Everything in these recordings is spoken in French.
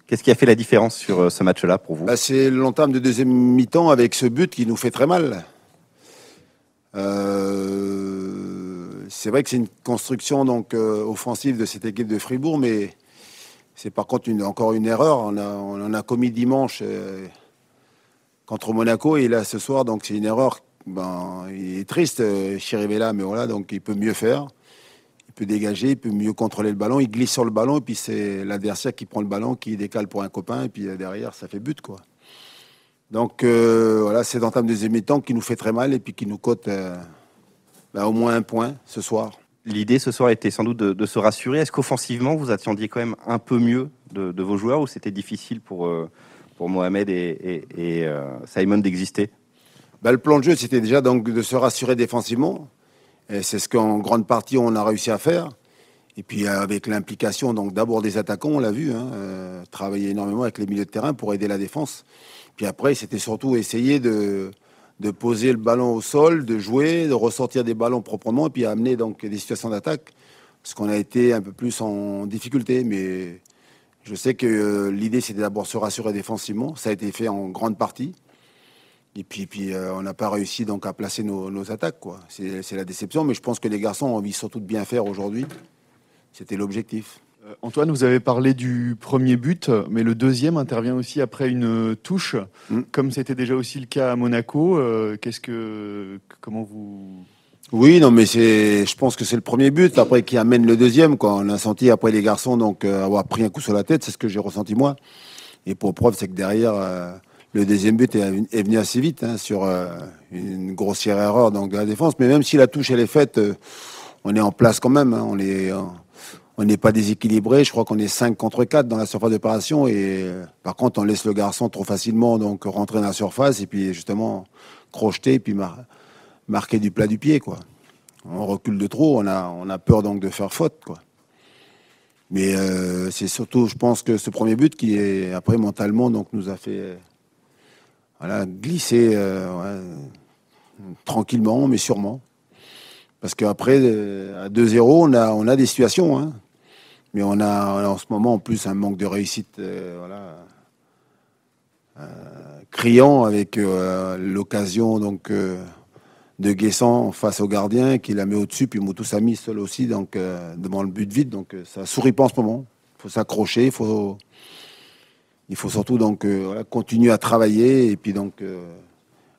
Qu'est-ce qui a fait la différence sur ce match-là pour vous? C'est l'entame de deuxième mi-temps avec ce but qui nous fait très mal. C'est vrai que c'est une construction donc offensive de cette équipe de Fribourg, mais c'est par contre encore une erreur. On en a commis dimanche contre Monaco et là ce soir, donc c'est une erreur. Il est triste, Chirivella, mais voilà, donc il peut mieux faire. Il peut dégager, il peut mieux contrôler le ballon. Il glisse sur le ballon et puis c'est l'adversaire qui prend le ballon, qui décale pour un copain et puis derrière ça fait but, quoi. Donc voilà, c'est l'entame de deuxième mi-temps qui nous fait très mal et puis qui nous cote au moins un point ce soir. L'idée ce soir était sans doute de se rassurer. Est-ce qu'offensivement, vous attendiez quand même un peu mieux de vos joueurs ou c'était difficile pour Mohamed et Simon d'exister? Le plan de jeu, c'était déjà donc de se rassurer défensivement. Et c'est ce qu'en grande partie on a réussi à faire. Et puis avec l'implication donc d'abord des attaquants, on l'a vu, travailler énormément avec les milieux de terrain pour aider la défense. Puis après, c'était surtout essayer de poser le ballon au sol, de jouer, de ressortir des ballons proprement et puis amener donc des situations d'attaque. Parce qu'on a été un peu plus en difficulté. Mais je sais que l'idée, c'était d'abord se rassurer défensivement. Ça a été fait en grande partie. Et puis on n'a pas réussi donc à placer nos attaques, quoi. C'est la déception. Mais je pense que les garçons ont envie surtout de bien faire aujourd'hui. C'était l'objectif. Antoine, vous avez parlé du premier but, mais le deuxième intervient aussi après une touche, comme c'était déjà aussi le cas à Monaco. Comment vous... Oui, non, mais je pense que c'est le premier but après qui amène le deuxième, quoi. On a senti après les garçons donc avoir pris un coup sur la tête, c'est ce que j'ai ressenti moi. Et pour preuve, c'est que derrière le deuxième but est venu assez vite sur une grossière erreur donc de la défense. Mais même si la touche elle est faite, on est en place quand même. On n'est pas déséquilibré. Je crois qu'on est 5 contre 4 dans la surface d'opération. Et par contre, on laisse le garçon trop facilement donc rentrer dans la surface et puis justement crocheter et puis marquer du plat du pied, quoi. On recule de trop. On a peur donc de faire faute, quoi. Mais c'est surtout, je pense que ce premier but qui est après mentalement donc nous a fait glisser tranquillement mais sûrement. Parce qu'après à 2-0, on a des situations, mais on a en ce moment en plus un manque de réussite criant avec l'occasion donc de Guessant face au gardien qui la met au-dessus, puis Moutou Samy seul aussi donc devant le but vide, donc ça sourit pas en ce moment. Il faut s'accrocher, il faut surtout donc continuer à travailler et puis donc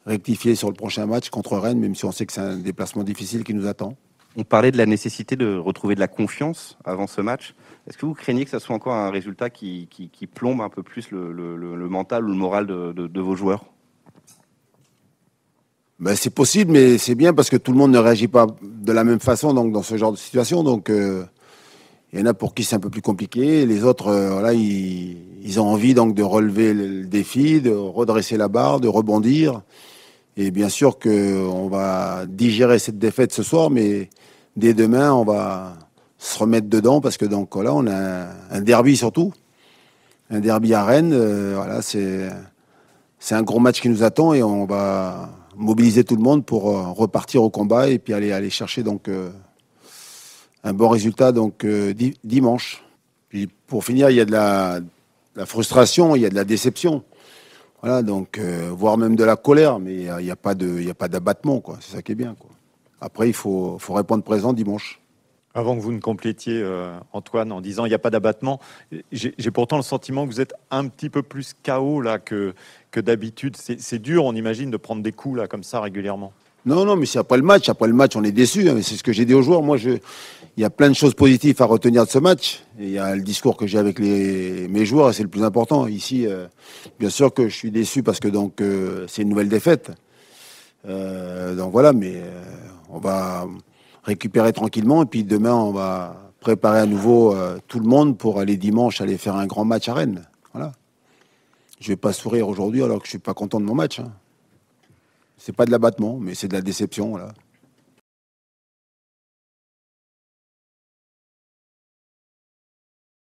rectifier sur le prochain match contre Rennes, même si on sait que c'est un déplacement difficile qui nous attend. On parlait de la nécessité de retrouver de la confiance avant ce match. Est-ce que vous craignez que ça soit encore un résultat qui plombe un peu plus le mental ou le moral de vos joueurs? C'est possible, mais c'est bien parce que tout le monde ne réagit pas de la même façon donc, dans ce genre de situation. Donc, il y en a pour qui c'est un peu plus compliqué. Les autres, ils ont envie donc, de relever le défi, de redresser la barre, de rebondir. Et bien sûr qu'on va digérer cette défaite ce soir, mais dès demain, on va se remettre dedans parce que donc, là, on a un derby surtout. Un derby à Rennes. C'est un gros match qui nous attend et on va mobiliser tout le monde pour repartir au combat et puis aller chercher donc un bon résultat donc dimanche. Puis pour finir, il y a de la frustration, il y a de la déception. Voilà, donc voire même de la colère, mais il n'y a pas d'abattement, quoi. C'est ça qui est bien, quoi. Après, il faut répondre présent dimanche. Avant que vous ne complétiez, Antoine, en disant il n'y a pas d'abattement, j'ai pourtant le sentiment que vous êtes un petit peu plus KO là que d'habitude. C'est dur, on imagine, de prendre des coups là comme ça régulièrement. Non, mais c'est après le match. Après le match, on est déçus. C'est ce que j'ai dit aux joueurs. Moi, il y a plein de choses positives à retenir de ce match. Et il y a le discours que j'ai avec mes joueurs, et c'est le plus important. Ici, bien sûr que je suis déçu parce que donc c'est une nouvelle défaite. Donc voilà, mais on va récupérer tranquillement et puis demain, on va préparer à nouveau tout le monde pour aller dimanche aller faire un grand match à Rennes. Voilà. Je vais pas sourire aujourd'hui alors que je suis pas content de mon match. C'est pas de l'abattement, mais c'est de la déception, voilà.